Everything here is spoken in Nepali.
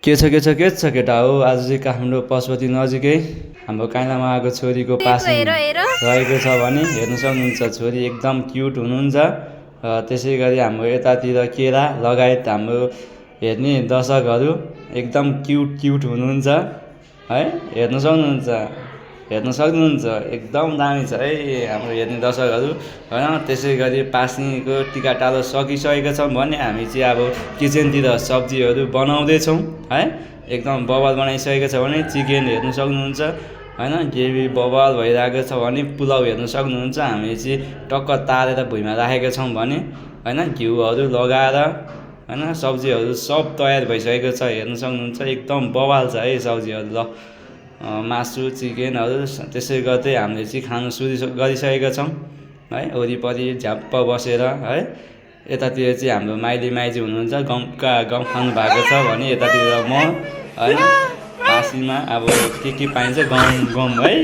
के छ केटा हो आज चाहिँ काठमाडौँ पशुपति नजिकै हाम्रो काइलामा आएको छोरीको पासिङ रहेको छ भने हेर्न सक्नुहुन्छ। छोरी एकदम क्युट हुनुहुन्छ। त्यसै गरी हाम्रो यतातिर केरा लगायत हाम्रो हेर्ने दर्शकहरू एकदम क्युट हुनुहुन्छ है। हेर्न सक्नुहुन्छ एकदम दामी छ है हाम्रो हेर्ने दर्शकहरू होइन। त्यसै गरी पासिङको टिकाटालो सकिसकेको छ भने हामी चाहिँ अब किचनतिर सब्जीहरू बनाउँदैछौँ है। एकदम बवाल बनाइसकेको छ भने चिकन हेर्न सक्नुहुन्छ होइन। ग्रेभी बवाल भइरहेको छ भने पुलाउ हेर्न सक्नुहुन्छ। हामी चाहिँ टक्क तारेर भुइँमा राखेका छौँ भने होइन। घिउहरू लगाएर होइन सब्जीहरू सब तयार भइसकेको छ हेर्न सक्नुहुन्छ। एकदम बवाल छ है सब्जीहरू। ल मासु चिकनहरू त्यसै गर्दै हामीले चाहिँ खानु सुरु गरिसकेका छौँ है। वरिपरि झ्याप्प बसेर है। यतातिर चाहिँ हाम्रो माइली हुनुहुन्छ। गम खानु भएको छ भने यतातिर म होइन पासीमा अब के पाइन्छ गम है।